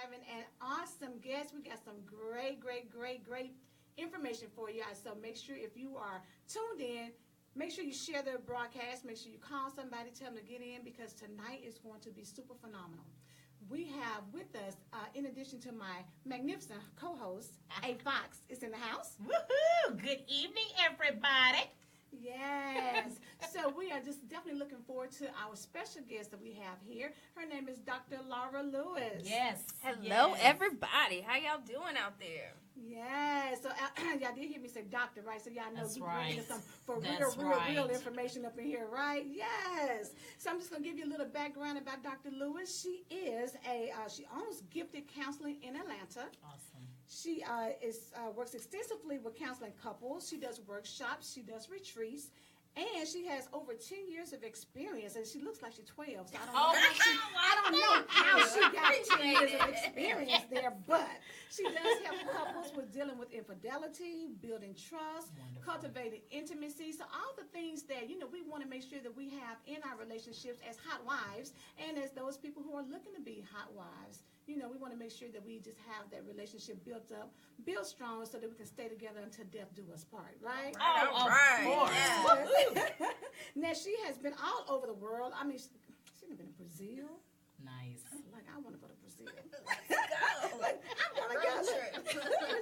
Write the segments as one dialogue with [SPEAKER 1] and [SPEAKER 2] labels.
[SPEAKER 1] having an awesome guest. We got some great information for you. So make sure if you are tuned in, make sure you share the broadcast. Make sure you call somebody, tell them to get in, because tonight is going to be super phenomenal. We have with us, in addition to my magnificent co-host, A Fox is in the house.
[SPEAKER 2] Woohoo! Good evening, everybody.
[SPEAKER 1] Yes. So we are just definitely looking forward to our special guest that we have here. Her name is Dr. Laura Lewis.
[SPEAKER 2] Yes.
[SPEAKER 3] Hello, everybody. How y'all doing out there?
[SPEAKER 1] Yes. So y'all did hear me say doctor, right? So y'all know
[SPEAKER 2] That's
[SPEAKER 1] we
[SPEAKER 2] right.
[SPEAKER 1] bringing some for
[SPEAKER 2] That's
[SPEAKER 1] real
[SPEAKER 2] right.
[SPEAKER 1] information up in here, right? Yes. So I'm just gonna give you a little background about Dr. Lewis. She is she owns Gifted Counseling in Atlanta.
[SPEAKER 2] Awesome.
[SPEAKER 1] She works extensively with counseling couples. She does workshops. She does retreats. And she has over 10 years of experience, and she looks like she's 12. So I don't know how she got 10 years of experience there, but she does help couples with dealing with infidelity, building trust, cultivating intimacy. So all the things that, we want to make sure that we have in our relationships as hot wives and as those people who are looking to be hot wives. We want to make sure that we just have that relationship built up, built strong, so that we can stay together until death do us part, right?
[SPEAKER 2] All right.
[SPEAKER 1] Yes. Now, she has been all over the world. I mean, she's been in Brazil.
[SPEAKER 2] Nice.
[SPEAKER 1] Like, I want to go to Brazil.
[SPEAKER 3] Let's go.
[SPEAKER 1] I want to go.
[SPEAKER 3] Road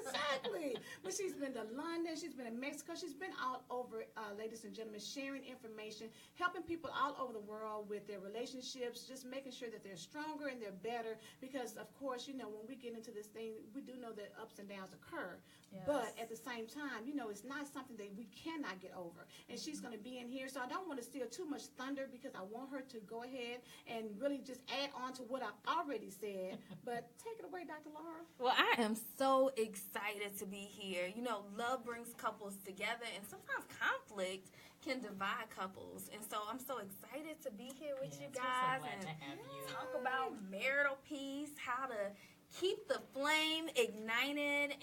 [SPEAKER 1] Exactly. But she's been to London. She's been in Mexico. She's been all over, ladies and gentlemen, sharing information, helping people all over the world with their relationships, just making sure that they're stronger and they're better. Because, of course, when we get into this thing, we do know that ups and downs occur. Yes. But at the same time, it's not something that we cannot get over. And she's going to be in here. So I don't want to steal too much thunder, because I want her to go ahead and really just add on to what I've already said. But take it away, Dr. Laura.
[SPEAKER 3] Well, I am so excited to be here. Love brings couples together, and sometimes conflict can divide couples. And so I'm so excited to be here with you guys
[SPEAKER 2] so glad
[SPEAKER 3] and
[SPEAKER 2] to have you.
[SPEAKER 3] talk about marital peace, how to keep the flame ignited,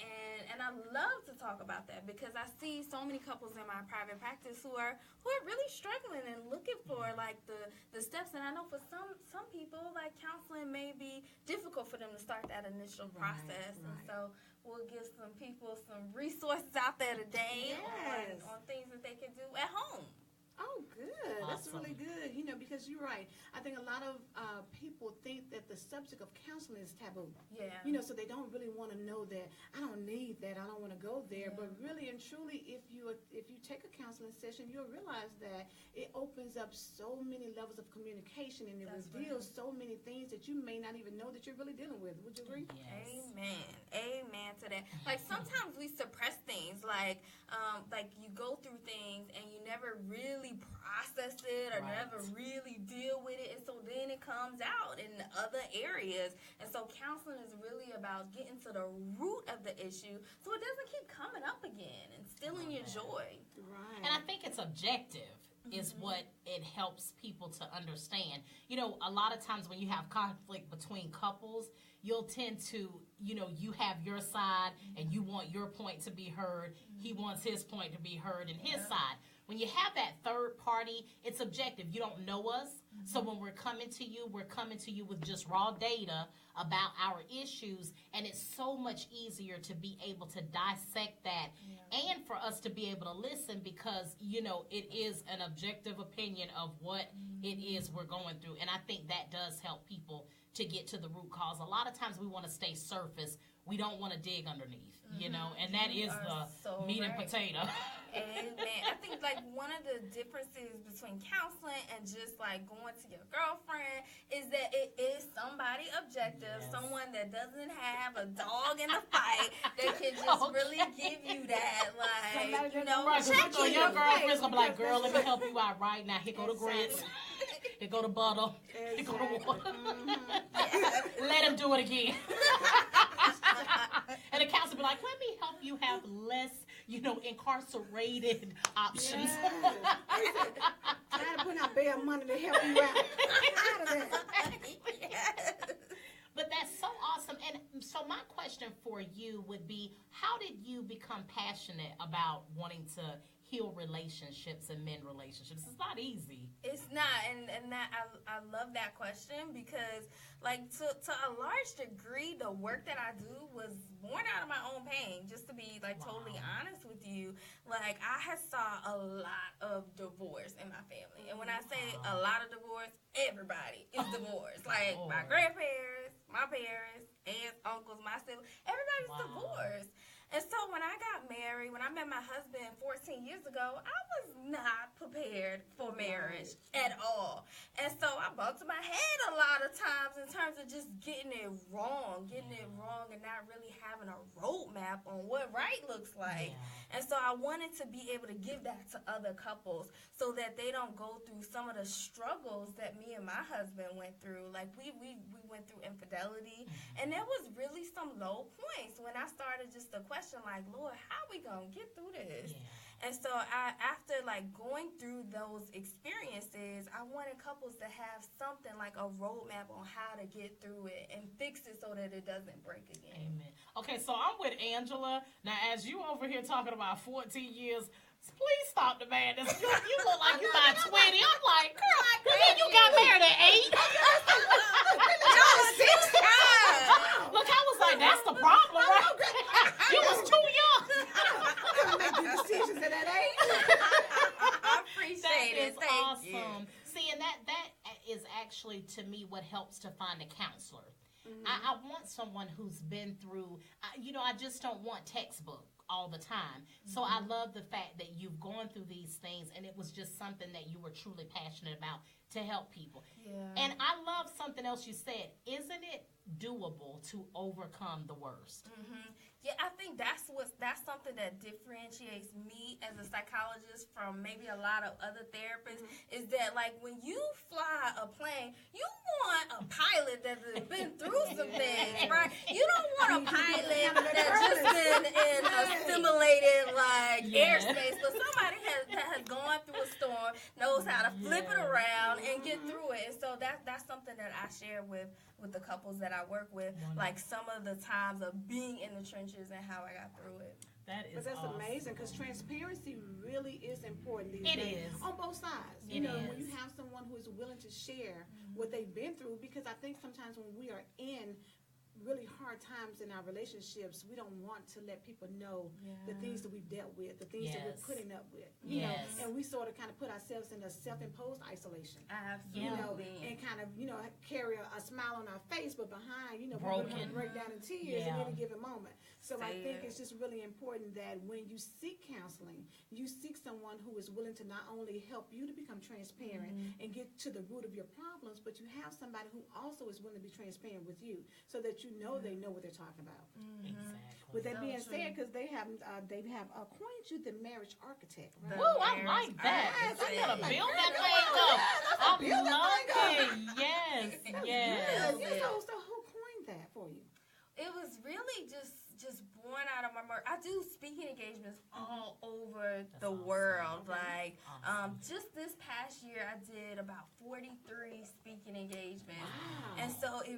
[SPEAKER 3] and I love to talk about that, because I see so many couples in my private practice who are really struggling and looking for like the steps. And I know for some people, like, counseling may be difficult for them to start that initial process.
[SPEAKER 1] Right.
[SPEAKER 3] And so we'll give some people some resources out there today on things that they can do at home.
[SPEAKER 1] Oh, good.
[SPEAKER 2] Awesome.
[SPEAKER 1] That's really good. Because you're right. I think a lot of people think that the subject of counseling is taboo.
[SPEAKER 3] Yeah.
[SPEAKER 1] So they don't really want to know that. I don't need that. I don't want to go there. Yeah. But really and truly, if you take a counseling session, you'll realize that it opens up so many levels of communication, and it reveals so many things that you may not even know that you're really dealing with. Would you agree?
[SPEAKER 2] Yes.
[SPEAKER 3] Amen to that. Like, sometimes we suppress things, like you go through things and you never really process it or never really deal with it, and so then it comes out in other areas. And so counseling is really about getting to the root of the issue, so it doesn't keep coming up again and stealing your joy.
[SPEAKER 1] Right.
[SPEAKER 2] And I think it's objective is what it helps people to understand. A lot of times when you have conflict between couples, you'll tend to, you have your side and you want your point to be heard. He wants his point to be heard and his side. When you have that third party, it's objective. You don't know us. So when we're coming to you with just raw data about our issues, and it's so much easier to be able to dissect that and for us to be able to listen, because, it is an objective opinion of what it is we're going through. And I think that does help people to get to the root cause. A lot of times we want to stay surface. We don't want to dig underneath, and that is the meat and potato.
[SPEAKER 3] Amen. I think, like, one of the differences between counseling and just, like, going to your girlfriend is that it is somebody objective, someone that doesn't have a dog in the fight that can just really give you that, like,
[SPEAKER 2] Right,
[SPEAKER 3] check
[SPEAKER 2] so
[SPEAKER 3] you.
[SPEAKER 2] your girlfriend's going to be like, girl, let me help you out right now. Here go the grits. Here go the butter. Here go the water. Let him do it again. And the counselor be like, let me help you have less, incarcerated options.
[SPEAKER 1] Trying to put out bail money to help you out. Out of that.
[SPEAKER 2] But that's so awesome. And so my question for you would be, how did you become passionate about wanting to heal relationships and mend relationships? It's not easy.
[SPEAKER 3] It's not, and that I love that question because, like, to a large degree, the work that I do was born out of my own pain. Just to be like totally honest with you, like I had saw a lot of divorce in my family, and when I say a lot of divorce, everybody is divorced. Like my grandparents, my parents, aunts, uncles, my siblings, everybody's divorced. And so when I got married, when I met my husband 14 years ago, I was not prepared for marriage at all. And so I bumped my head a lot of times in terms of just getting it wrong and not really having a roadmap on what right looks like. And so I wanted to be able to give that to other couples so that they don't go through some of the struggles that me and my husband went through. Like we went through infidelity, and there was really some low points when I started just to question, like, Lord, how we gonna get through this? And so after like going through those experiences, I wanted couples to have something like a roadmap on how to get through it and fix it so that it doesn't break again.
[SPEAKER 2] Amen. Okay, so I'm with Angela. Now, as you over here talking about 14 years, please stop the madness. You look like you about 20. I'm like, girl, you got married at 8? Look, I was like, that's the problem, right? You was too young.
[SPEAKER 1] Couldn't make good decisions at that age.
[SPEAKER 3] I appreciate it. Thank
[SPEAKER 2] Awesome.
[SPEAKER 3] you.
[SPEAKER 2] See, and that is actually, to me, what helps to find a counselor. I want someone who's been through, I just don't want textbook all the time. So I love the fact that you've gone through these things, and it was just something that you were truly passionate about to help people. And I love something else you said. Isn't it doable to overcome the worst?
[SPEAKER 3] Yeah, I think that's something that differentiates me as a psychologist from maybe a lot of other therapists is that, like, when you fly a plane, you want a pilot that has been through some things, right? You don't want a pilot that's just been in a simulated, like, airspace, but somebody that has gone through a storm, knows how to flip it around and get through it. And so that's something that I share with the couples that I work with, like some of the times of being in the trenches and how I got through it.
[SPEAKER 1] But that's
[SPEAKER 2] awesome.
[SPEAKER 1] amazing because transparency really is important these
[SPEAKER 2] It
[SPEAKER 1] days.
[SPEAKER 2] is.
[SPEAKER 1] On both sides.
[SPEAKER 2] It
[SPEAKER 1] When
[SPEAKER 2] is.
[SPEAKER 1] you have someone who is willing to share what they've been through, because I think sometimes when we are in really hard times in our relationships, we don't want to let people know the things that we've dealt with, the things that we're putting up with. You know, and we sort of kind of put ourselves in a self-imposed isolation.
[SPEAKER 3] Absolutely.
[SPEAKER 1] And kind of, carry a smile on our face, but behind, we're
[SPEAKER 2] Broken.
[SPEAKER 1] going to break down in tears at any given moment. So I think it's just really important that when you seek counseling, you seek someone who is willing to not only help you to become transparent and get to the root of your problems, but you have somebody who also is willing to be transparent with you so that you know they know what they're talking about.
[SPEAKER 2] Exactly.
[SPEAKER 1] With that being said, because they have appointed you the marriage architect, right?
[SPEAKER 2] Woo, I like that. I gotta build that thing up. I love it. Yes.
[SPEAKER 1] So who coined that for you?
[SPEAKER 3] It was really just born out of my work. I do speaking engagements all over the world. Like, just this past year, I did about 43 speaking engagements. And so I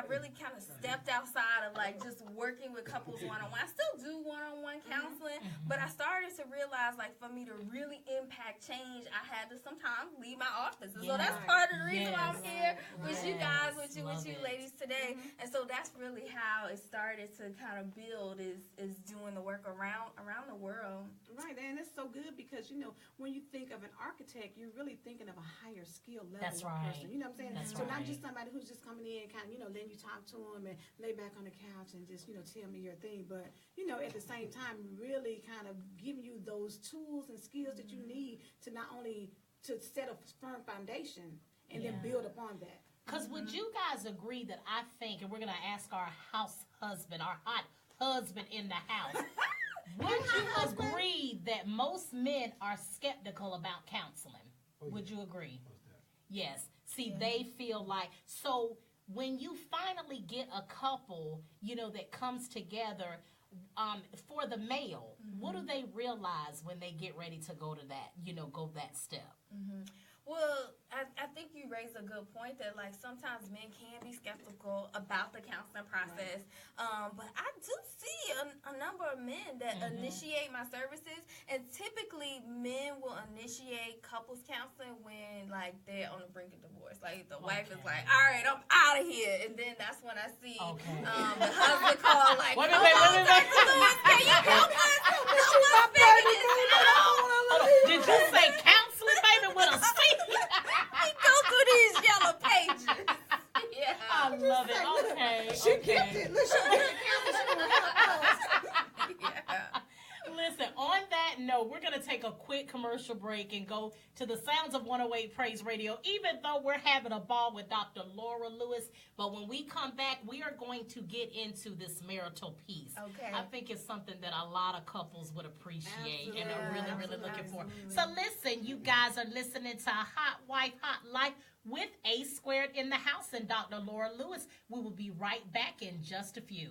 [SPEAKER 3] really kind of stepped outside of like just working with couples one-on-one. I still do one-on-one counseling, but I started to realize, like, for me to really impact change, I had to sometimes leave my office. And so that's part of the reason why I'm here with you guys, with you ladies today. And so that's really how it started to kind of build is doing the work around the world.
[SPEAKER 1] Right, and it's so good because, when you think of an architect, you're really thinking of a higher skill level
[SPEAKER 2] That's
[SPEAKER 1] of
[SPEAKER 2] right.
[SPEAKER 1] person. You know what I'm saying?
[SPEAKER 2] That's
[SPEAKER 1] so
[SPEAKER 2] right.
[SPEAKER 1] not just somebody who's just coming in and kind of, letting you talk to them and lay back on the couch and just, tell me your thing. But, at the same time, really kind of giving you those tools and skills that you need to not only to set a firm foundation and then build upon that.
[SPEAKER 2] Because would you guys agree that I think, and we're going to ask our house husband, our hot husband in the house, would you agree that most men are skeptical about counseling? Would you agree? Yes. See, they feel like, so when you finally get a couple, that comes together, for the male, what do they realize when they get ready to go to that, go that step?
[SPEAKER 3] Well, I think you raise a good point that, like, sometimes men can be skeptical about the counseling process. But I do see a number of men that initiate my services, and typically men will initiate couples counseling when like they're on the brink of divorce. Like the wife is like, all right, I'm out of here, and then that's when I see the husband call like,
[SPEAKER 2] wait.
[SPEAKER 3] Can you help us? Help us figure this out.
[SPEAKER 2] Did you say counseling, baby, with a C?
[SPEAKER 3] We go through these yellow pages. Yeah.
[SPEAKER 2] I love it. Okay.
[SPEAKER 1] She gifted. Listen, she gifted counseling.
[SPEAKER 3] Yeah.
[SPEAKER 2] Listen, on that note, we're going to take a quick commercial break and go to the sounds of 108 Praise Radio, even though we're having a ball with Dr. Laura Lewis. But when we come back, we are going to get into this marital piece.
[SPEAKER 3] Okay.
[SPEAKER 2] I think it's something that a lot of couples would appreciate and are really looking for.
[SPEAKER 1] Absolutely.
[SPEAKER 2] So listen, you guys are listening to Hot Wife, Hot Life with A Squared in the house and Dr. Laura Lewis. We will be right back in just a few.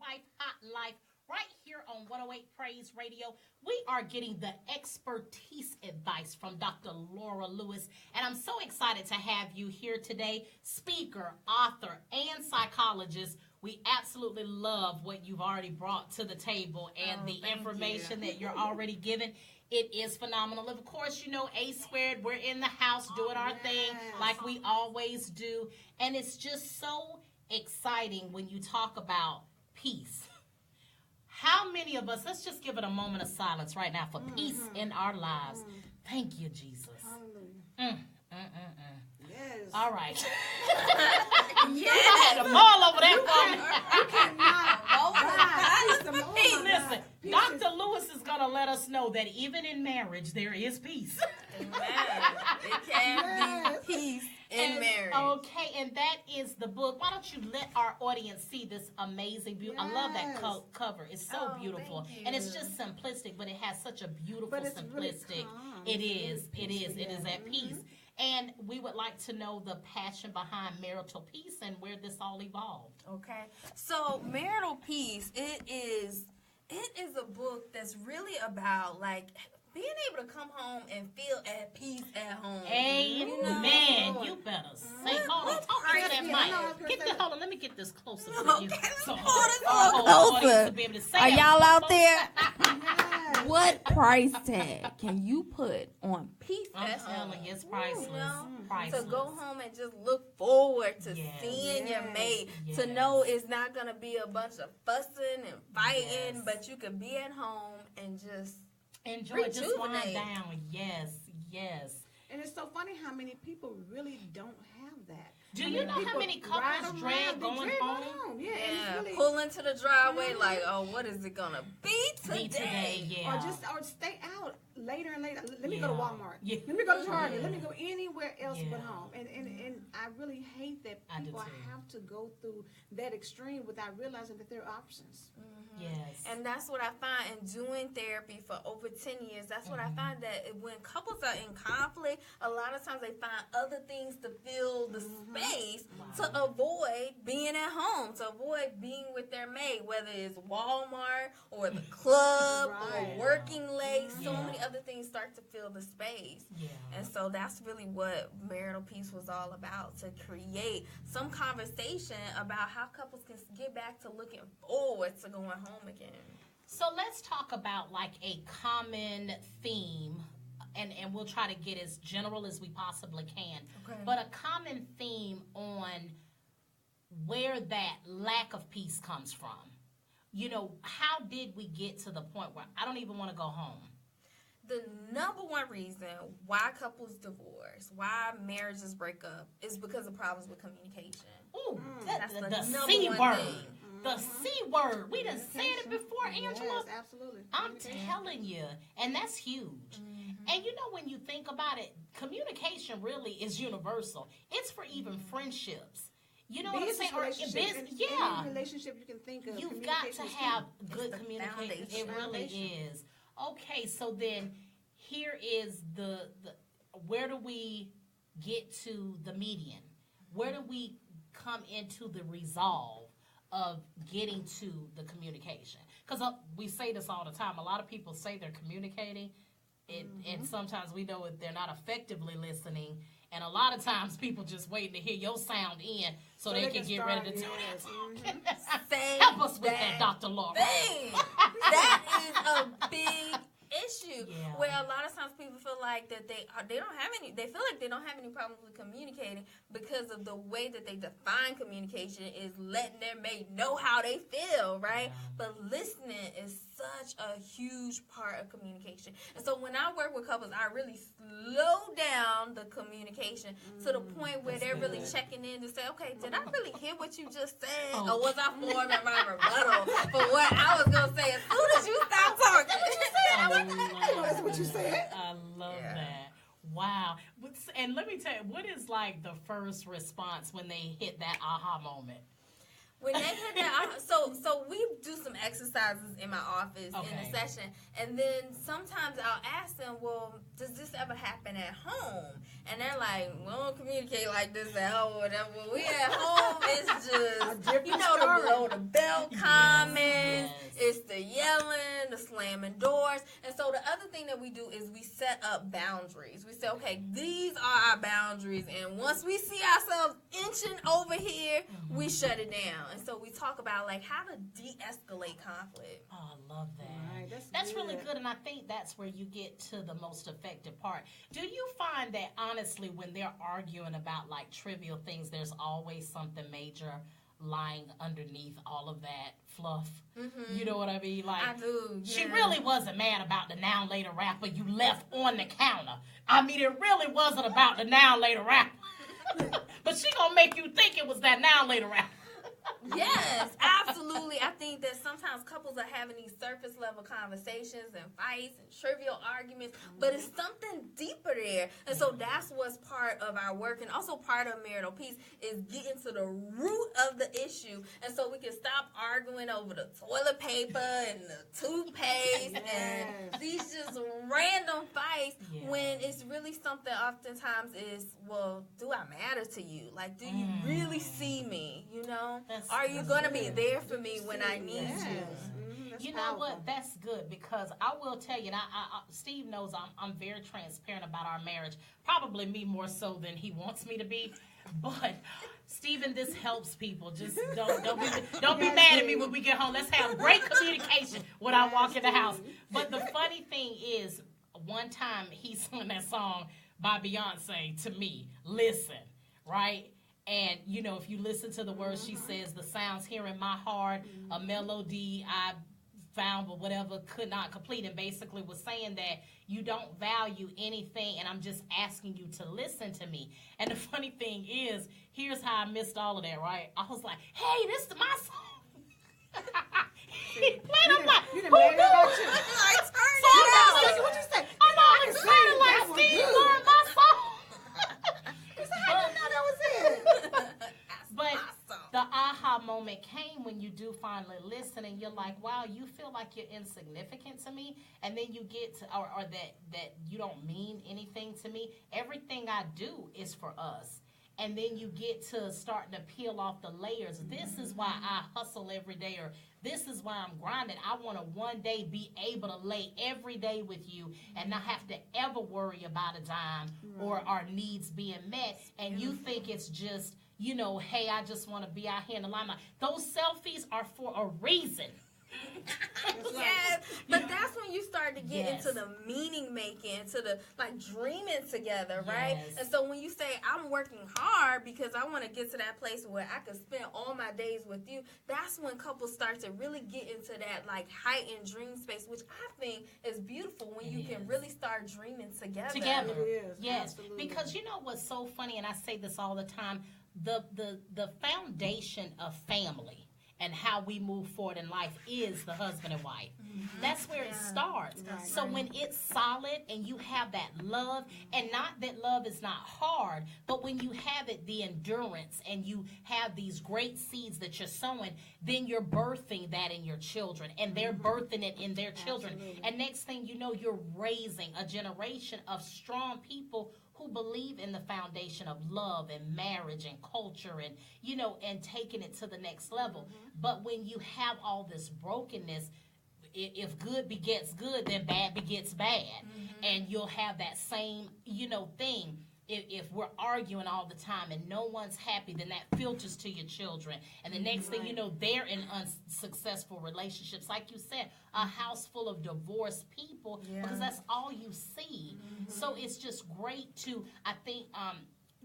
[SPEAKER 2] Wife Hot Life right here on 108 Praise Radio. We are getting the expertise advice from Dr. Laura Lewis, and I'm so excited to have you here today. Speaker, author, and psychologist. We absolutely love what you've already brought to the table and the information that you're already given. It is phenomenal. Of course, you know, A Squared, we're in the house doing our thing like we always do. And it's just so exciting when you talk about peace. How many of us, let's just give it a moment of silence right now for peace in our lives. Thank you, Jesus.
[SPEAKER 1] Hallelujah. Yes.
[SPEAKER 2] All right. I had them all over there for me. Listen, Dr. Lewis is going to let us know that even in marriage, there is peace.
[SPEAKER 3] Amen. It can be peace in marriage.
[SPEAKER 2] Okay, and that is the book. Why don't you let our audience see this amazing, beautiful? I love that cover. It's so beautiful. And it's just simplistic, but it has such a beautiful, simplistic. Really it is at peace. And we would like to know the passion behind marital peace and where this all evolved.
[SPEAKER 3] Okay. So marital peace, it is a book that's really about like being able to come home and feel at peace at home.
[SPEAKER 2] Amen. You better say, hold on, talk to that mic. Hold on, let me get this closer for you. So,
[SPEAKER 3] closer. Are y'all out there? What price tag can you put on peace
[SPEAKER 2] I'm
[SPEAKER 3] at home?
[SPEAKER 2] telling you, it's priceless.
[SPEAKER 3] You know?
[SPEAKER 2] Priceless.
[SPEAKER 3] To go home and just look forward to seeing your mate. To know it's not going to be a bunch of fussing and fighting, but you can be at home and just
[SPEAKER 2] enjoy, just wind down. Yes.
[SPEAKER 1] And it's so funny how many people really don't have that.
[SPEAKER 2] Do you know how many couples drag going home?
[SPEAKER 1] Yeah. Really,
[SPEAKER 3] pull into the driveway like, oh, what is it gonna be today?
[SPEAKER 1] Or stay out later and later. Let me go to Walmart. Let me go to Target. Let me go anywhere else but home. And I really hate that people have to go through that extreme without realizing that there are options.
[SPEAKER 2] Yes.
[SPEAKER 3] And that's what I find in doing therapy for over 10 years. That's what I find, that when couples are in conflict, a lot of times they find other things to fill the space to avoid being at home, to avoid being with their mate, whether it's Walmart or the club or working late. So many other things start to fill the space. And so that's really what marital peace was all about, to create some conversation about how couples can get back to looking forward to going home again.
[SPEAKER 2] So let's talk about like a common theme, and we'll try to get as general as we possibly can. Okay. But a common theme on where that lack of peace comes from. You know, how did we get to the point where I don't even want to go home?
[SPEAKER 3] The number one reason why couples divorce, why marriages break up, is because of problems with communication.
[SPEAKER 2] Ooh,
[SPEAKER 3] that's the
[SPEAKER 2] C word.
[SPEAKER 3] Thing.
[SPEAKER 2] The C word. We done said it before, Angela.
[SPEAKER 1] Yes, absolutely.
[SPEAKER 2] I'm telling you. And that's huge. And you know, when you think about it, communication really is universal. It's for even friendships. You know what I'm saying? Or
[SPEAKER 1] any relationship you can think of.
[SPEAKER 2] You've got to have good communication. It really is. Okay, so then here is the where do we get to the median? Where do we come into the resolve of getting to the communication? Because we say this all the time. A lot of people say they're communicating, and sometimes we know that they're not effectively listening. And a lot of times people just waiting to hear your sound in so they can get ready to do it. Help us with that, Dr. Laura.
[SPEAKER 3] That is a big issue where a lot of times people feel like that they feel like they don't have any problems with communicating because of the way that they define communication is letting their mate know how they feel, right? But listening is such a huge part of communication. And so when I work with couples, I really slow down the communication to the point where they're really checking in to say, okay, did I really hear what you just said? Or was I forming my rebuttal for what I was going to say as soon as you stop talking?
[SPEAKER 1] That's what you said.
[SPEAKER 2] I love that. Wow. And let me tell you, what is like the first response when they hit that aha moment?
[SPEAKER 3] When they hit that, so we do some exercises in my office in a session, and then sometimes I'll ask them, well, does this ever happen at home? And they're like, we don't communicate like this at home or whatever. When we at home, it's just, the below the belt comments, it's the yelling, the slamming doors. And so the other thing that we do is we set up boundaries. We say, okay, these are our boundaries, and once we see ourselves inching over here, we shut it down. And so we talk about like how to de-escalate conflict.
[SPEAKER 2] Oh, I love that.
[SPEAKER 1] Right,
[SPEAKER 2] that's really good, and I think that's where you get to the most effective part. Do you find that honestly, when they're arguing about like trivial things, there's always something major lying underneath all of that fluff? Mm-hmm. You know what I mean? Like,
[SPEAKER 3] I do. Yeah.
[SPEAKER 2] She really wasn't mad about the now later wrapper you left on the counter. I mean, it really wasn't about the now later wrapper. But she gonna make you think it was that now later wrapper.
[SPEAKER 3] Yes, absolutely. I think that sometimes couples are having these surface level conversations and fights and trivial arguments, but it's something deeper there. And so that's what's part of our work, and also part of marital peace is getting to the root of the issue. And so we can stop arguing over the toilet paper and the toothpaste and these just random fights when it's really something oftentimes is, well, do I matter to you? Like, do you really see me? You know? Are you going to be there for me when I need you?
[SPEAKER 2] You know what? That's good, because I will tell you, and Steve knows I'm very transparent about our marriage. Probably me more so than he wants me to be. But Stephen, this helps people. Just don't be mad at me when we get home. Let's have great communication when I walk in the house. But the funny thing is, one time he sung that song by Beyonce to me, Listen, right? And, you know, if you listen to the words, she says, the sounds here in my heart, a melody I found, but whatever, could not complete. And basically was saying that you don't value anything, and I'm just asking you to listen to me. And the funny thing is, here's how I missed all of that, right? I was like, hey, this is my song. He played, I'm like, who knew?
[SPEAKER 1] What you say?
[SPEAKER 2] I'm all excited like Steve learned my song.
[SPEAKER 1] I didn't know that was it.
[SPEAKER 2] But the aha moment came when you do finally listen, and you're like, wow, you feel like you're insignificant to me, and then you get to, or that you don't mean anything to me. Everything I do is for us. And then you get to starting to peel off the layers. This is why I hustle every day, or this is why I'm grinding. I want to one day be able to lay every day with you and not have to ever worry about a dime or our needs being met. And you think it's just, you know, hey, I just want to be out here in the limelight. Those selfies are for a reason.
[SPEAKER 3] Yes, but that's when you start to get into the meaning making, into the like dreaming together, right? And so when you say I'm working hard because I want to get to that place where I can spend all my days with you, that's when couples start to really get into that like heightened dream space, which I think is beautiful when you can really start dreaming together.
[SPEAKER 1] It is.
[SPEAKER 2] Yes,
[SPEAKER 1] Absolutely.
[SPEAKER 2] because you know what's so funny, and I say this all the time, the foundation of family and how we move forward in life is the husband and wife. That's where it starts. Right. So when it's solid and you have that love, and not that love is not hard, but when you have it, the endurance, and you have these great seeds that you're sowing, then you're birthing that in your children, and they're birthing it in their children. Absolutely. And next thing you know, you're raising a generation of strong people who believe in the foundation of love and marriage and culture, and, you know, and taking it to the next level. But when you have all this brokenness, if good begets good, then bad begets bad. And you'll have that same, you know, thing. If we're arguing all the time and no one's happy, then that filters to your children. And the next thing you know, they're in unsuccessful relationships. Like you said, a house full of divorced people, because that's all you see. So it's just great to, I think,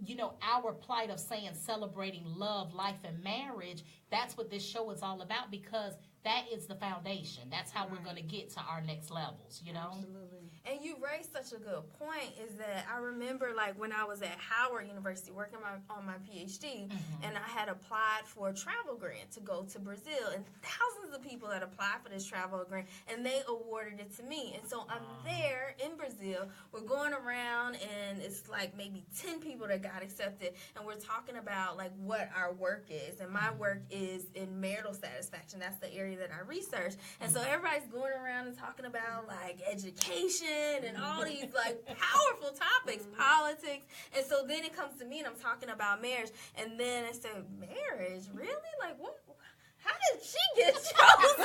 [SPEAKER 2] you know, our plight of saying celebrating love, life, and marriage, that's what this show is all about, because that is the foundation. That's how we're going to get to our next levels, you know?
[SPEAKER 1] Absolutely.
[SPEAKER 3] And you raised such a good point, is that I remember, like, when I was at Howard University working on my PhD, and I had applied for a travel grant to go to Brazil, and thousands of people had applied for this travel grant, and they awarded it to me. And so I'm there in Brazil, we're going around, and it's like maybe 10 people that got accepted, and we're talking about, like, what our work is. And my work is in marital satisfaction. That's the area that I research. And so everybody's going around and talking about, like, education and all these, like, powerful topics, politics. And so then it comes to me, and I'm talking about marriage. And then I said, marriage? Really? Like, what? How did she get chosen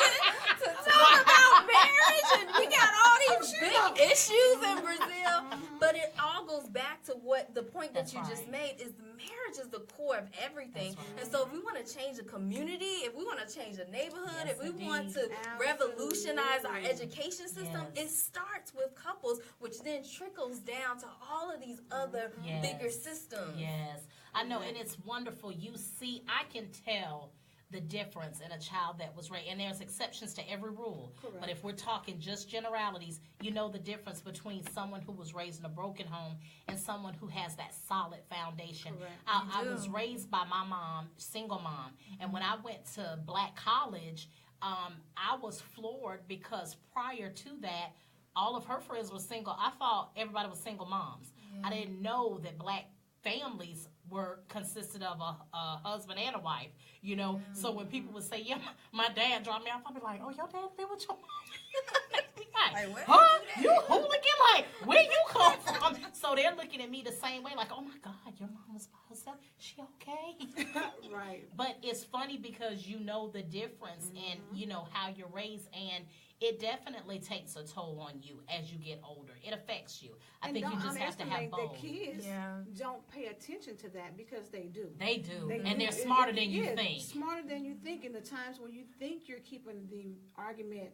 [SPEAKER 3] to talk about marriage? And we got all these big issues in Brazil. But it all goes back to what the point that you just made is marriage is the core of everything. And so if we want to change a community, if we want to change a neighborhood, if we want to revolutionize our education system, it starts with couples, which then trickles down to all of these other bigger systems.
[SPEAKER 2] Yes. I know, and it's wonderful. You see, I can tell the difference in a child that was raised, and there's exceptions to every rule. Correct. But if we're talking just generalities, you know the difference between someone who was raised in a broken home and someone who has that solid foundation. I was raised by my mom, single mom, and when I went to Black college, I was floored because prior to that, all of her friends were single. I thought everybody was single moms. I didn't know that Black families were consisted of a husband and a wife, you know. So when people would say, my dad dropped me off, I'd be like, oh, your dad live with your mom? Like, what? Huh? You hooligan? Like, where you come from? So they're looking at me the same way, like, oh my God, your mom was by herself. She okay?
[SPEAKER 1] Right.
[SPEAKER 2] But it's funny because you know the difference in, you know, how you're raised, and it definitely takes a toll on you as you get older. It affects you. I think you just have to have both.
[SPEAKER 1] The kids don't pay attention to that because they do.
[SPEAKER 2] They do. And they're smarter than you think.
[SPEAKER 1] Smarter than you think. In the times when you think you're keeping the argument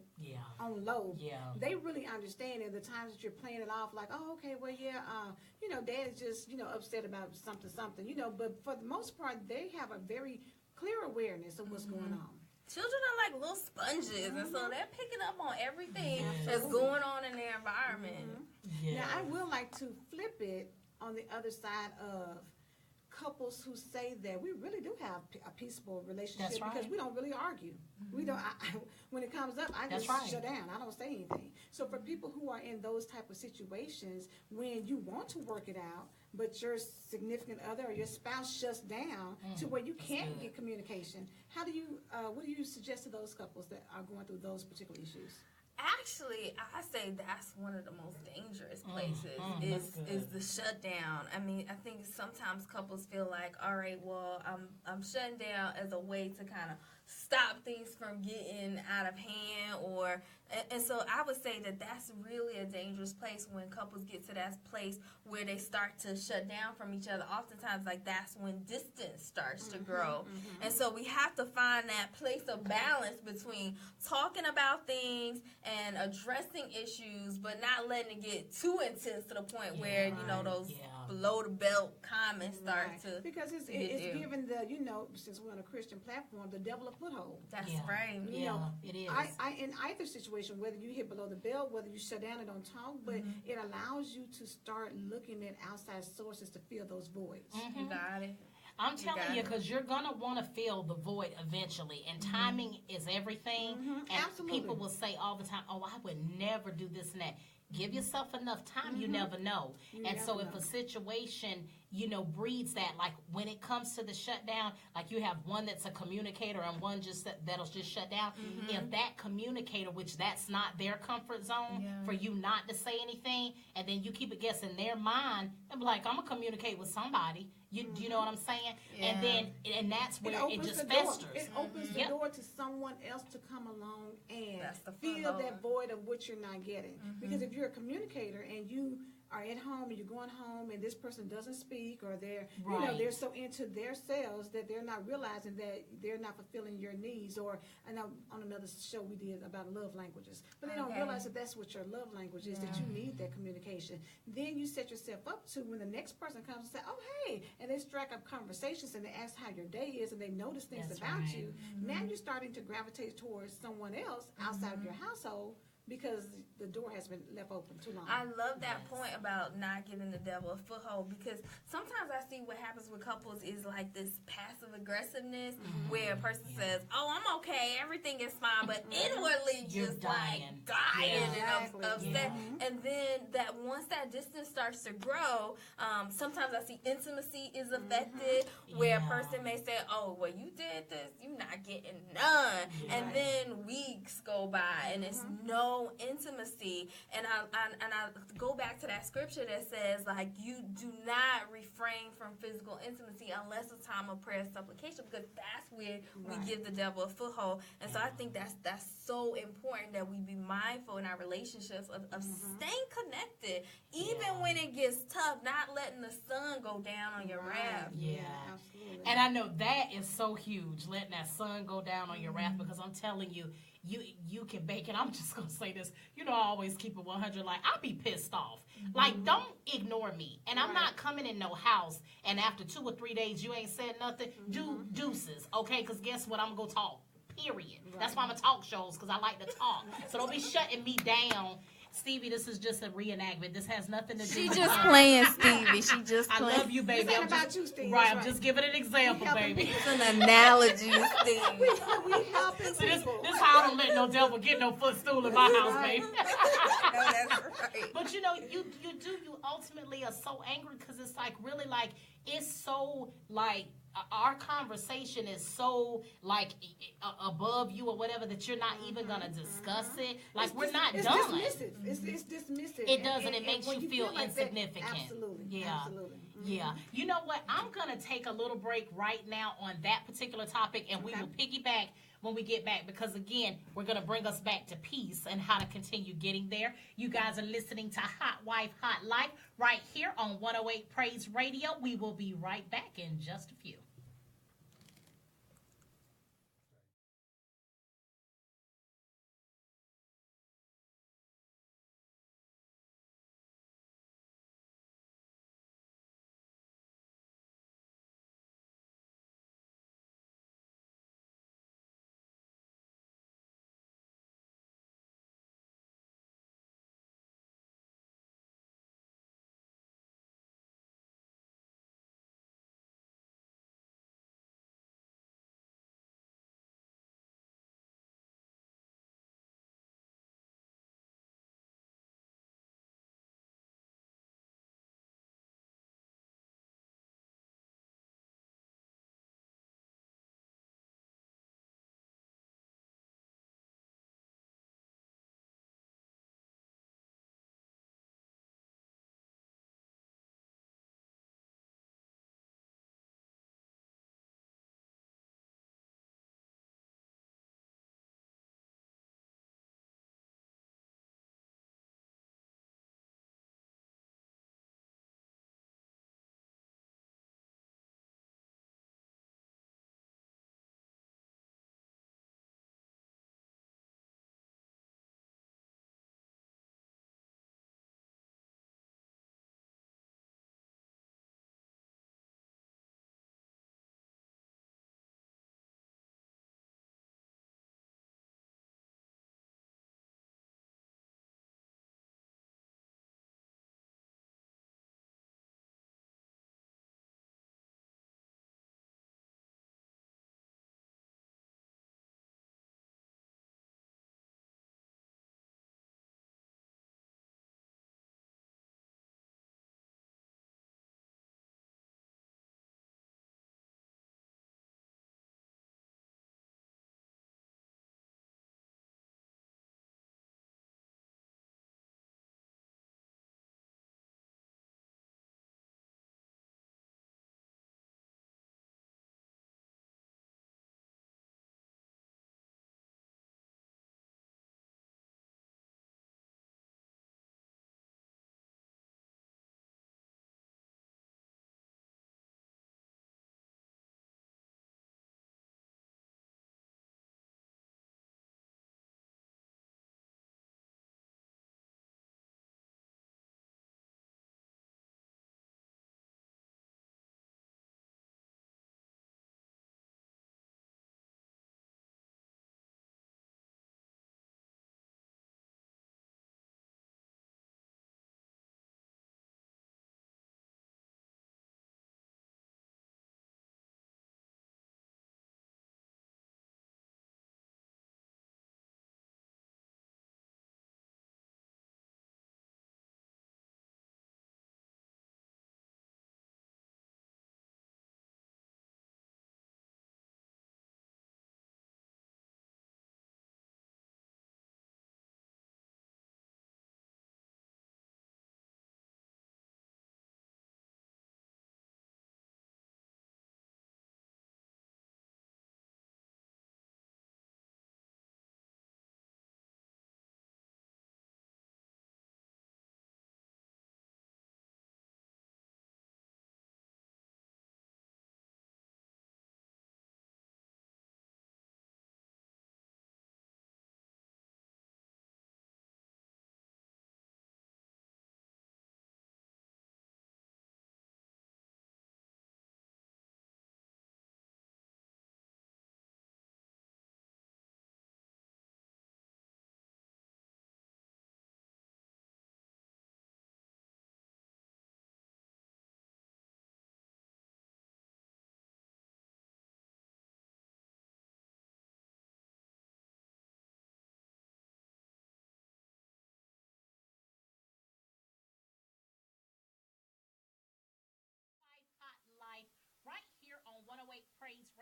[SPEAKER 1] on low, they really understand. In the times that you're playing it off like, oh, okay, well, you know, Dad is just, you know, upset about something, you know. But for the most part, they have a very clear awareness of what's going on.
[SPEAKER 3] Children are like little sponges, and so they're picking up on everything that's going on in their environment.
[SPEAKER 1] Now, I would like to flip it on the other side of couples who say that we really do have a peaceful relationship because we don't really argue. We don't. When it comes up, I just shut down. I don't say anything. So for people who are in those type of situations, when you want to work it out, but your significant other or your spouse shuts down to where you can't get communication, how do you? What do you suggest to those couples that are going through those particular issues?
[SPEAKER 3] Actually, I say that's one of the most dangerous places is the shutdown. I mean, I think sometimes couples feel like, all right, well, I'm shutting down as a way to kind of stop things from getting out of hand, and so I would say that that's really a dangerous place when couples get to that place where they start to shut down from each other. Oftentimes, like, that's when distance starts to grow. And so we have to find that place of balance between talking about things and addressing issues, but not letting it get too intense to the point where, you know, those below the belt comments start to
[SPEAKER 1] because it's giving the, you know, since we're on a Christian platform, the devil a foothold.
[SPEAKER 3] That's right.
[SPEAKER 1] You know,
[SPEAKER 2] it is.
[SPEAKER 1] I in either situation, whether you hit below the belt, whether you shut down and don't talk, but it allows you to start looking at outside sources to fill those voids.
[SPEAKER 3] You got it.
[SPEAKER 2] I'm telling you, because you're going to want to fill the void eventually, and timing is everything. And
[SPEAKER 1] Absolutely.
[SPEAKER 2] People will say all the time, oh, I would never do this and that. Give yourself enough time, you never know. So if a situation, you know, breeds that, like when it comes to the shutdown, like you have one that's a communicator and one that'll just shut down. If that communicator, which that's not their comfort zone, for you not to say anything, and then you keep it guessing their mind, and be like, I'm going to communicate with somebody. You know what I'm saying? And that's where it just festers.
[SPEAKER 1] It opens the door to someone else to come along and fill that void of what you're not getting. Because if you're a communicator and you are at home and you're going home and this person doesn't speak, or they're you know, they're so into their selves that they're not realizing that they're not fulfilling your needs. Or I know on another show we did about love languages, but they don't realize that that's what your love language is, that you need that communication. Then you set yourself up to when the next person comes and say, oh, hey, and they strike up conversations and they ask how your day is and they notice things about you. Now you're starting to gravitate towards someone else outside of your household because the door has been left open too long.
[SPEAKER 3] I love that point about not giving the devil a foothold, because sometimes I see what happens with couples is like this passive aggressiveness where a person says, "Oh, I'm okay, everything is fine," but inwardly
[SPEAKER 2] You're
[SPEAKER 3] just
[SPEAKER 2] dying.
[SPEAKER 3] like dying
[SPEAKER 1] Exactly.
[SPEAKER 3] and upset. And then that once that distance starts to grow, sometimes I see intimacy is affected, where a person may say, "Oh, well, you did this, you're not getting none," and then weeks go by and it's no intimacy. And I go back to that scripture that says, like, you do not refrain from physical intimacy unless it's time of prayer and supplication, because that's where we give the devil a foothold. And so I think that's so important that we be mindful in our relationships of staying connected, even when it gets tough, not letting the sun go down on your wrath.
[SPEAKER 2] Yeah.
[SPEAKER 1] Absolutely.
[SPEAKER 2] And I know that is so huge, letting that sun go down on your wrath, because I'm telling you, you can bake it. I'm just going to say this. You know, I always keep it 100. Like, I'll be pissed off. Like, don't ignore me. And I'm not coming in no house, and after 2 or 3 days, you ain't said nothing. Do deuces, okay? Because guess what? I'm going to go talk, period. That's why I'm going to talk shows, because I like to talk. So don't be shutting me down. Stevie, this is just a reenactment. This has nothing to do
[SPEAKER 3] She
[SPEAKER 2] with
[SPEAKER 3] just
[SPEAKER 2] her.
[SPEAKER 3] playing Stevie. She just
[SPEAKER 2] I
[SPEAKER 3] playing.
[SPEAKER 2] love you, baby.
[SPEAKER 1] This ain't
[SPEAKER 2] I'm
[SPEAKER 1] about
[SPEAKER 2] just,
[SPEAKER 1] you, Steve.
[SPEAKER 2] right,
[SPEAKER 1] That's
[SPEAKER 2] I'm
[SPEAKER 1] right.
[SPEAKER 2] just giving an example, baby.
[SPEAKER 3] It's an analogy, Stevie.
[SPEAKER 1] We helping
[SPEAKER 2] See, this
[SPEAKER 1] people.
[SPEAKER 2] how I don't let no devil get no footstool in my house, baby.
[SPEAKER 3] No, that's right.
[SPEAKER 2] But you know, you ultimately are so angry, because it's like, really, like, it's so, like, our conversation is so, like, above you or whatever, that you're not even gonna discuss it. Like, we're not
[SPEAKER 1] It's
[SPEAKER 2] done.
[SPEAKER 1] dismissive. It's dismissive.
[SPEAKER 2] It does, and it
[SPEAKER 1] And
[SPEAKER 2] makes
[SPEAKER 1] when
[SPEAKER 2] you feel
[SPEAKER 1] like that,
[SPEAKER 2] insignificant.
[SPEAKER 1] absolutely.
[SPEAKER 2] Yeah.
[SPEAKER 1] Absolutely.
[SPEAKER 2] Yeah. You know what? I'm going to take a little break right now on that particular topic, and we will piggyback when we get back, because, again, we're going to bring us back to peace and how to continue getting there. You guys are listening to Hot Wife, Hot Life right here on 108 Praise Radio. We will be right back in just a few.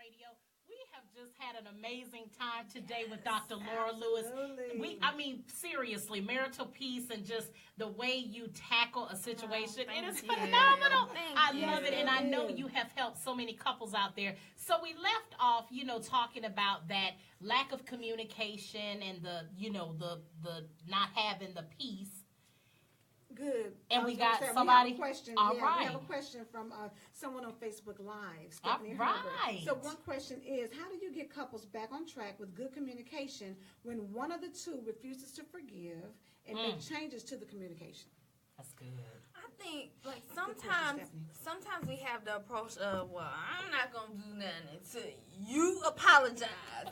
[SPEAKER 2] Radio. We have just had an amazing time today with Dr. Laura Lewis. Seriously, marital peace and just the way you tackle a situation, it is phenomenal. I love it, and I know you have helped so many couples out there. So we left off, talking about that lack of communication and the not having the peace.
[SPEAKER 1] Good.
[SPEAKER 2] And we got somebody.
[SPEAKER 1] We have a question.
[SPEAKER 2] All right.
[SPEAKER 1] We have a question from someone on Facebook Live. Stephanie
[SPEAKER 2] All right.
[SPEAKER 1] Herbert. So one question is, how do you get couples back on track with good communication when one of the two refuses to forgive and make changes to the communication?
[SPEAKER 2] That's good.
[SPEAKER 3] I think, like, sometimes we have the approach of, well, I'm not going to do nothing until you apologize.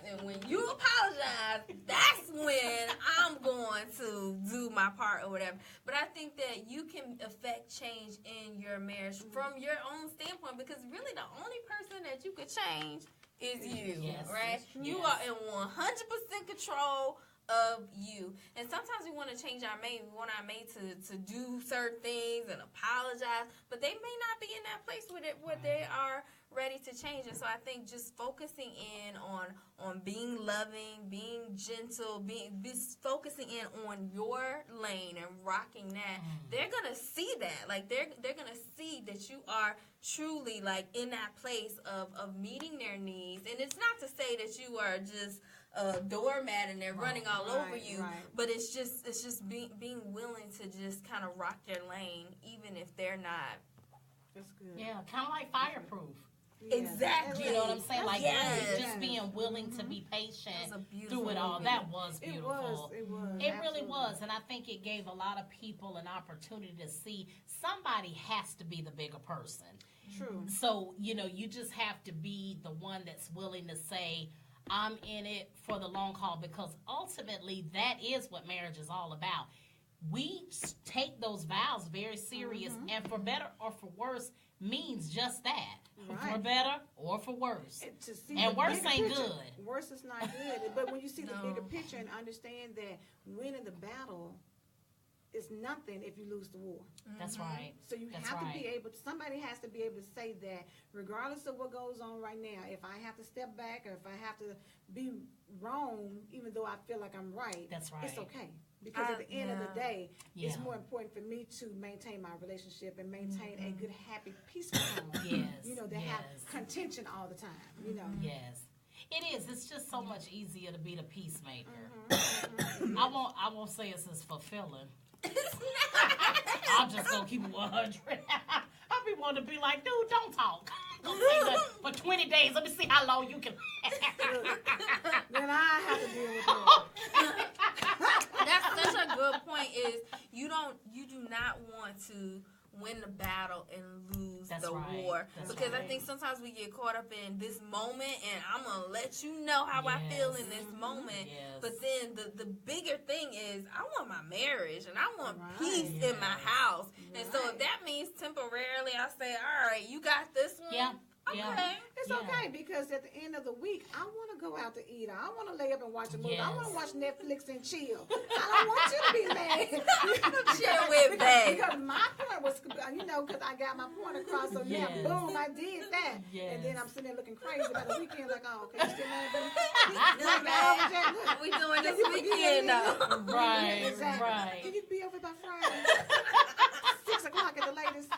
[SPEAKER 3] And when you apologize, that's when I'm going to do my part or whatever. But I think that you can affect change in your marriage from your own standpoint, because really the only person that you could change is you, right? You are in 100% control of you. And sometimes we want to change our mate. We want our mate to do certain things and apologize, but they may not be in that place where they are ready to change. And so I think just focusing in on being loving, being gentle, focusing in on your lane and rocking that, they're gonna see that. Like they're gonna see that you are truly like in that place of meeting their needs. And it's not to say that you are just a doormat and they're running all over you, but it's just being willing to just kind of rock their lane, even if they're not.
[SPEAKER 1] That's good.
[SPEAKER 2] Yeah, kind of like fireproof.
[SPEAKER 1] Yeah.
[SPEAKER 3] Exactly.
[SPEAKER 2] You know what I'm saying? Like just being willing to be
[SPEAKER 3] That
[SPEAKER 2] patient
[SPEAKER 3] was a beautiful
[SPEAKER 2] through it all.
[SPEAKER 3] movie.
[SPEAKER 2] That was beautiful.
[SPEAKER 1] It was.
[SPEAKER 2] It really
[SPEAKER 1] Absolutely.
[SPEAKER 2] was, and I think it gave a lot of people an opportunity to see somebody has to be the bigger person.
[SPEAKER 1] True.
[SPEAKER 2] So, you just have to be the one that's willing to say, I'm in it for the long haul, because ultimately that is what marriage is all about. We take those vows very serious, and for better or for worse means just that.
[SPEAKER 1] Right.
[SPEAKER 2] For better or for worse.
[SPEAKER 1] And
[SPEAKER 2] worse ain't good.
[SPEAKER 1] Worse is not good. But when you see the bigger picture and understand that winning the battle is nothing if you lose the war.
[SPEAKER 2] That's right.
[SPEAKER 1] So you have to be able, somebody has to be able to say that regardless of what goes on right now, if I have to step back or if I have to be wrong, even though I feel like I'm right,
[SPEAKER 2] that's right.
[SPEAKER 1] It's okay. Because at the end of the day, it's more important for me to maintain my relationship and maintain a good, happy, peaceful home. Than have contention all the time,
[SPEAKER 2] Yes. It is. It's just so much easier to be the peacemaker. I won't say it's as fulfilling. I'm just gonna keep it 100. I'll be wanting to be like, dude, don't talk. Don't say nothing for 20 days. Let me see how long you can.
[SPEAKER 1] Then I have to deal with that.
[SPEAKER 3] That's such a good point. Is you do not want to win the battle and lose war. Because I think sometimes we get caught up in this moment, and I'm going to let you know how I feel in this moment. But then the bigger thing is I want my marriage, and I want peace in my house. And so if that means temporarily I say, all right, you got this one.
[SPEAKER 2] Yeah.
[SPEAKER 3] Okay.
[SPEAKER 1] It's okay, because at the end of the week, I want to go out to eat. I want to lay up and watch a movie. I want to watch Netflix and chill. I don't want you to be mad.
[SPEAKER 3] Chill with babe.
[SPEAKER 1] Because my point was, because I got my point across. So now, boom, I did that. And then I'm sitting there looking crazy about the weekend, like, oh, okay, you still mad,
[SPEAKER 3] we doing this weekend, though.
[SPEAKER 2] Right,
[SPEAKER 1] exactly.
[SPEAKER 2] right.
[SPEAKER 1] Can you be over by Friday? 6 o'clock at the latest.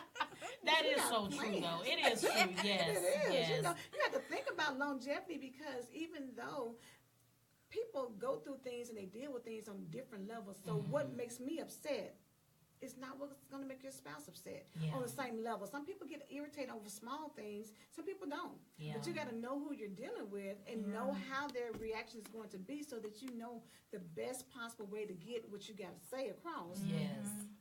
[SPEAKER 2] That is so true, though. It is true, yes.
[SPEAKER 1] It is.
[SPEAKER 2] Yes.
[SPEAKER 1] You have to think about longevity, because even though people go through things and they deal with things on different levels, so what makes me upset is not what's going to make your spouse upset on the same level. Some people get irritated over small things. Some people don't. But you got to know who you're dealing with and know how their reaction is going to be, so that you know the best possible way to get what you got to say across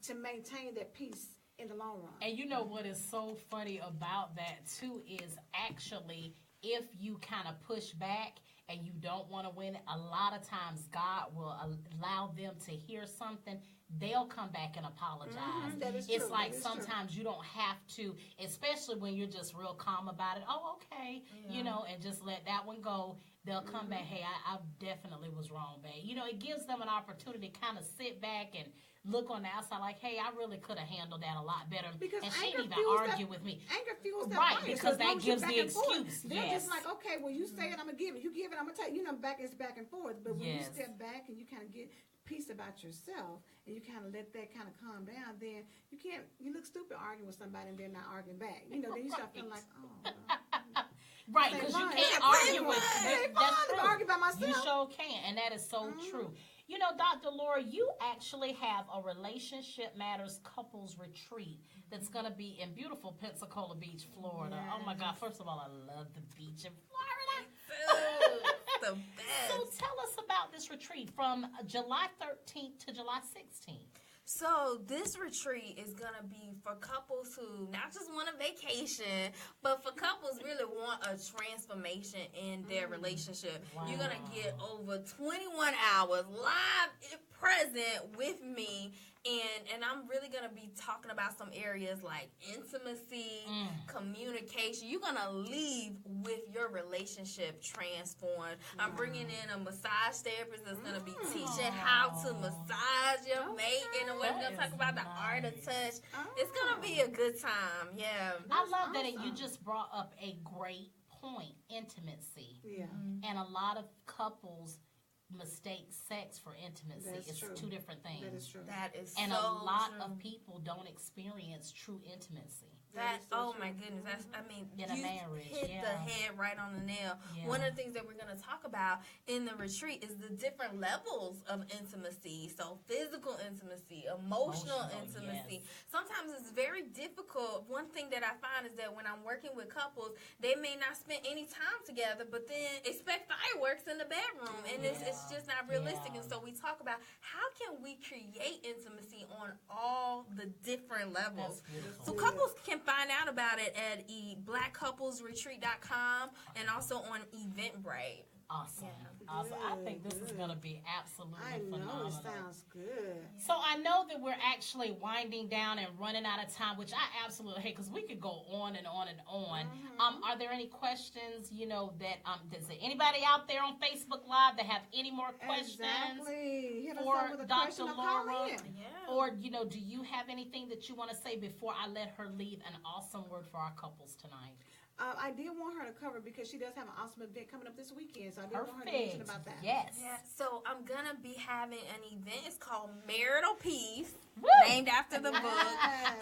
[SPEAKER 1] to maintain that peace in the long run.
[SPEAKER 2] And you know what is so funny about that too is actually if you kind of push back and you don't want to win it, a lot of times God will allow them to hear something. They'll come back and apologize.
[SPEAKER 1] That is
[SPEAKER 2] it's
[SPEAKER 1] true.
[SPEAKER 2] like sometimes you don't have to, especially when you're just real calm about it. Oh, okay, and just let that one go. They'll come back, hey, I definitely was wrong, babe. You know, it gives them an opportunity to kind of sit back and look on the outside like, hey, I really could have handled that a lot better.
[SPEAKER 1] Because
[SPEAKER 2] and she didn't even argue with me.
[SPEAKER 1] Anger fuels that
[SPEAKER 2] right,
[SPEAKER 1] fire.
[SPEAKER 2] because that gives the excuse.
[SPEAKER 1] They're just like, okay, well, you say it, I'm going to give it. You give it, I'm going to take it. You know, back and forth. But when you step back and you kind of get peace about yourself and you kind of let that kind of calm down, then you look stupid arguing with somebody and they're not arguing back. You know, then you start feeling like, oh, well,
[SPEAKER 2] right, because you can't argue with them. That's true.
[SPEAKER 1] Argue by myself.
[SPEAKER 2] You sure can, and that is so true. You know, Dr. Laura, you actually have a Relationship Matters Couples Retreat that's going to be in beautiful Pensacola Beach, Florida. Yes. Oh, my God. First of all, I love the beach in Florida.
[SPEAKER 3] The best.
[SPEAKER 2] So tell us about this retreat from July 13th to July 16th.
[SPEAKER 3] So this retreat is going to be for couples who not just want a vacation, but for couples really want a transformation in their relationship. Wow. You're going to get over 21 hours live present with me, and I'm really going to be talking about some areas like intimacy, communication. You're going to leave with your relationship transformed. I'm bringing in a massage therapist that's going to be teaching how to massage your mate. And we're going to talk about the art of touch. It's going to be a good time. Yeah.
[SPEAKER 2] I love that you just brought up a great point, intimacy.
[SPEAKER 1] Yeah.
[SPEAKER 2] And a lot of couples mistake sex for intimacy. It's true. Two different things.
[SPEAKER 1] That is true.
[SPEAKER 3] That is
[SPEAKER 2] and
[SPEAKER 3] so
[SPEAKER 2] a lot
[SPEAKER 3] true.
[SPEAKER 2] of people don't experience true intimacy.
[SPEAKER 3] My goodness,
[SPEAKER 2] in
[SPEAKER 3] you
[SPEAKER 2] a marriage,
[SPEAKER 3] hit the head right on the nail. Yeah. One of the things that we're going to talk about in the retreat is the different levels of intimacy. So physical intimacy, emotional intimacy. Yes. Sometimes it's very difficult. One thing that I find is that when I'm working with couples, they may not spend any time together, but then expect fireworks in the bedroom, and it's just not realistic. And so we talk about how can we create intimacy on all the different levels. So couples can find out about it at blackcouplesretreat.com and also on Eventbrite.
[SPEAKER 2] Awesome. Awesome. I think this is going to be absolutely phenomenal.
[SPEAKER 1] I know, it sounds good.
[SPEAKER 2] So I know that we're actually winding down and running out of time, which I absolutely hate because we could go on and on and on. Are there any questions, that, is there anybody out there on Facebook Live that have any more questions for Dr. Laura? Yeah. Or, do you have anything that you want to say before I let her leave an awesome word for our couples tonight?
[SPEAKER 1] I did want her to cover because she does have an awesome event coming up this weekend, so I did want her to mention about that.
[SPEAKER 2] Yes.
[SPEAKER 3] Yeah, so I'm going to be having an event. It's called Marital Peace, named after the book.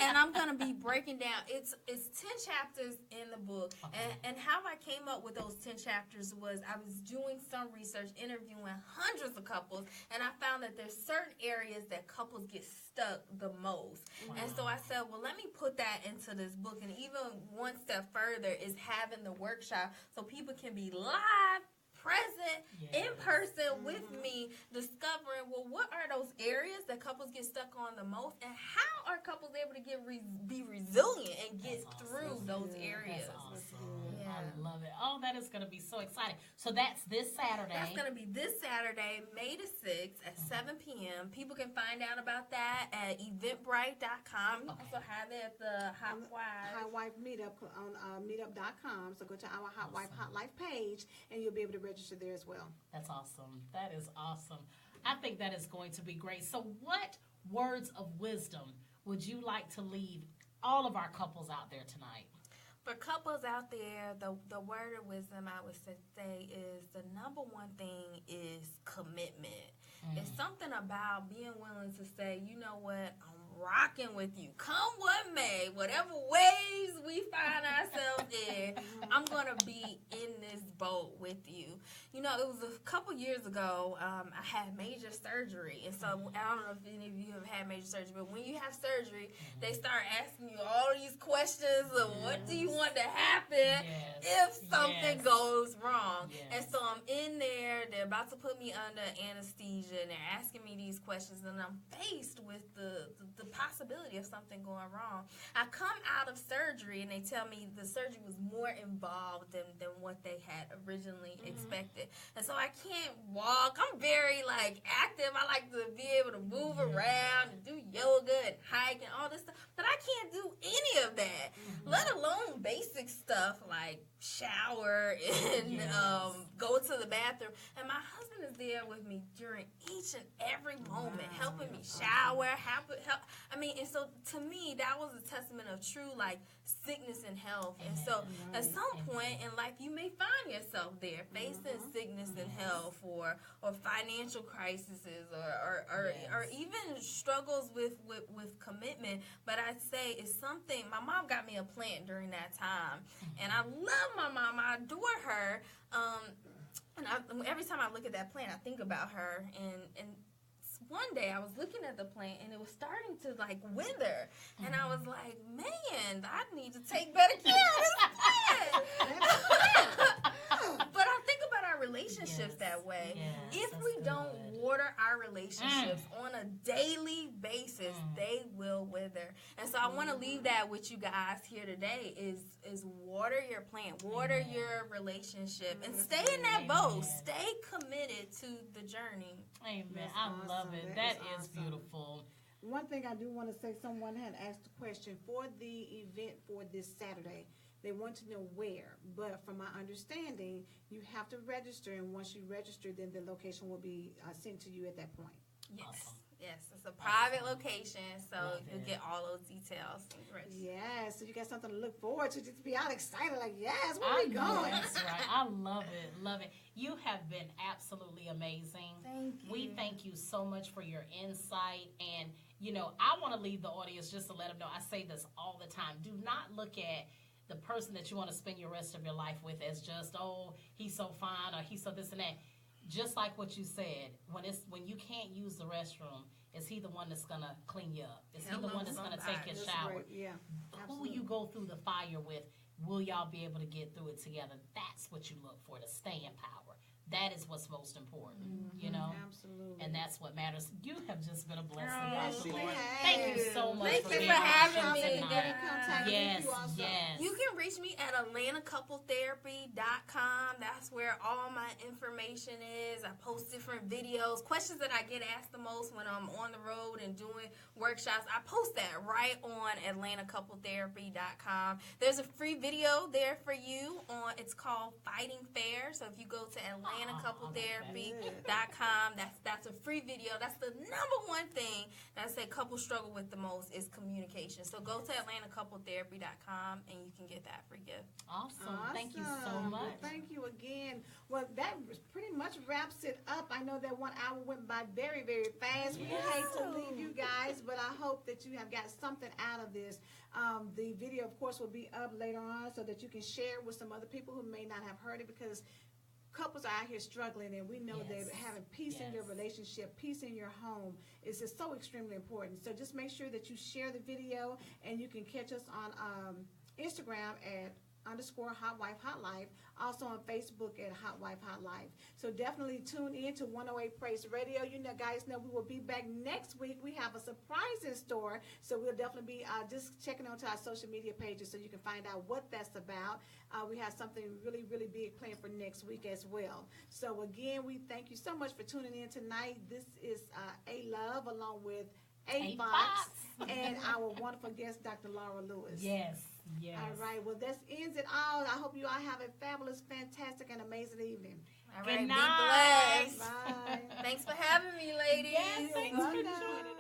[SPEAKER 3] And I'm going to be breaking down. It's 10 chapters in the book. Okay. And how I came up with those 10 chapters was I was doing some research, interviewing hundreds of couples, and I found that there's certain areas that couples get stuck the most. Wow. And so I said, well, let me put that into this book. And even one step further is having the workshop so people can be live, present, in person with me, discovering, well, what are those areas that couples get stuck on the most, and how are couples able to be resilient and get through those areas?
[SPEAKER 2] That's awesome. Yeah. I love it. Oh, that is going to be so exciting. So that's this Saturday.
[SPEAKER 3] That's going to be this Saturday, May the 6th at 7 p.m. People can find out about that at eventbrite.com. You also have it at the
[SPEAKER 1] HotWife Meetup on meetup.com. So go to our HotWifeHotLife page, and you'll be able to register there as well.
[SPEAKER 2] That's awesome. That is awesome. I think that is going to be great. So what words of wisdom would you like to leave all of our couples out there tonight?
[SPEAKER 3] For couples out there, the word of wisdom I would say is the number one thing is commitment. It's something about being willing to say, you know what, I'm rocking with you. Come what may, whatever waves we find ourselves in, I'm going to be in this boat with you. It was a couple years ago, I had major surgery. And so I don't know if any of you have had major surgery, but when you have surgery, they start asking you all these questions of what do you want to happen if something goes wrong. And so I'm in there, they're about to put me under anesthesia, and they're asking me these questions, and I'm faced with the possibility of something going wrong. I come out of surgery, and they tell me the surgery was more involved than what they had originally expected. And so I can't walk. I'm very active. I like to be able to move around and do yoga and hike and all this stuff. that I can't do any of that, let alone basic stuff like shower and go to the bathroom. And my husband is there with me during each and every moment, helping me shower, help. I mean, and so to me, that was a testament of true like sickness and health. And so at some point in life, you may find yourself there facing sickness and health, or financial crises, or even struggles with commitment. But I'd say it's something. My mom got me a plant during that time, and I love my mom. I adore her. And every time I look at that plant, I think about her. And one day I was looking at the plant, and it was starting to like wither, and I was like, man, I need to take better care of this plant. But I think about our relationships that way. If we don't water our relationships on a daily basis, they will wither. And so I want to leave that with you guys here today is water your plant, water your relationship, and stay in that boat. Stay committed to the journey.
[SPEAKER 2] Amen.
[SPEAKER 1] That's
[SPEAKER 2] I
[SPEAKER 1] awesome.
[SPEAKER 2] love it.
[SPEAKER 1] That
[SPEAKER 2] That
[SPEAKER 1] is
[SPEAKER 2] is
[SPEAKER 1] awesome.
[SPEAKER 2] beautiful.
[SPEAKER 1] One thing I do want to say, someone had asked a question for the event for this Saturday. They want to know where, but from my understanding, you have to register, and once you register, then the location will be sent to you at that point.
[SPEAKER 3] Yes.
[SPEAKER 2] Awesome.
[SPEAKER 3] Yes, it's a private location, so
[SPEAKER 2] Love
[SPEAKER 3] you'll
[SPEAKER 2] it.
[SPEAKER 3] get all those details.
[SPEAKER 1] Yes, so you got something to look forward to, just be all excited, like, yes, where
[SPEAKER 2] I
[SPEAKER 1] we
[SPEAKER 2] know
[SPEAKER 1] going?
[SPEAKER 2] that's right. I love it. Love it. You have been absolutely amazing.
[SPEAKER 3] Thank you.
[SPEAKER 2] We thank you so much for your insight. And, you know, I want to leave the audience just to let them know. I say this all the time. Do not look at the person that you want to spend your rest of your life with as just, oh, he's so fine, or he's so this and that. Just like what you said, when you can't use the restroom, is he the one that's going to clean you up? Is he the one that's going to take your
[SPEAKER 1] That's
[SPEAKER 2] shower?
[SPEAKER 1] great. Yeah,
[SPEAKER 2] Who
[SPEAKER 1] absolutely.
[SPEAKER 2] you go through the fire with, will y'all be able to get through it together? That's what you look for, to stay in power. That is what's most important, you know?
[SPEAKER 1] Absolutely.
[SPEAKER 2] And that's what matters. You have just been a blessing,
[SPEAKER 3] Yes,
[SPEAKER 2] Dr.
[SPEAKER 3] you
[SPEAKER 2] Lord.
[SPEAKER 1] have.
[SPEAKER 2] Thank you so much
[SPEAKER 3] Thank
[SPEAKER 2] for
[SPEAKER 3] you
[SPEAKER 2] being
[SPEAKER 3] for
[SPEAKER 2] on the
[SPEAKER 3] having
[SPEAKER 2] show
[SPEAKER 3] me.
[SPEAKER 2] tonight.
[SPEAKER 1] Get in contact
[SPEAKER 2] Yes,
[SPEAKER 1] with you also.
[SPEAKER 2] yes.
[SPEAKER 3] You can reach me at AtlantaCoupleTherapy.com. That's where all my information is. I post different videos, questions that I get asked the most when I'm on the road and doing workshops. I post that right on AtlantaCoupleTherapy.com. There's a free video there for you. It's called Fighting Fair. So if you go to AtlantaCoupleTherapy.com, that's a free video. That's the number one thing that I say couples struggle with the most is communication. So go to AtlantaCoupleTherapy.com and you can get that free gift.
[SPEAKER 2] Awesome. Thank you so
[SPEAKER 1] Awesome.
[SPEAKER 2] much.
[SPEAKER 1] Well, thank you again. Well, that pretty much wraps it up. I know that 1 hour went by very, very fast. We hate to leave you guys, but I hope that you have got something out of this. The video, of course, will be up later on so that you can share with some other people who may not have heard it, because couples are out here struggling, and we know
[SPEAKER 2] Yes.
[SPEAKER 1] that having peace in your
[SPEAKER 2] Yes.
[SPEAKER 1] relationship, peace in your home is just so extremely important. So just make sure that you share the video, and you can catch us on Instagram at _HotWifeHotLife, also on Facebook at HotWifeHotLife. So definitely tune in to 108 Praise Radio. You know, guys know we will be back next week. We have a surprise in store, so we'll definitely be just checking onto our social media pages so you can find out what that's about. We have something really, really big planned for next week as well. So again, we thank you so much for tuning in tonight. This is A Love along with A Fox and our wonderful guest, Dr. Laura Lewis.
[SPEAKER 2] Yes, yes.
[SPEAKER 1] All right. Well, that ends it all. I hope you all have a fabulous, fantastic, and amazing evening.
[SPEAKER 3] All
[SPEAKER 2] Good
[SPEAKER 3] right,
[SPEAKER 2] night.
[SPEAKER 3] be blessed.
[SPEAKER 1] Bye.
[SPEAKER 3] Thanks for having me, ladies.
[SPEAKER 2] Yes, thanks for
[SPEAKER 1] Welcome.
[SPEAKER 2] joining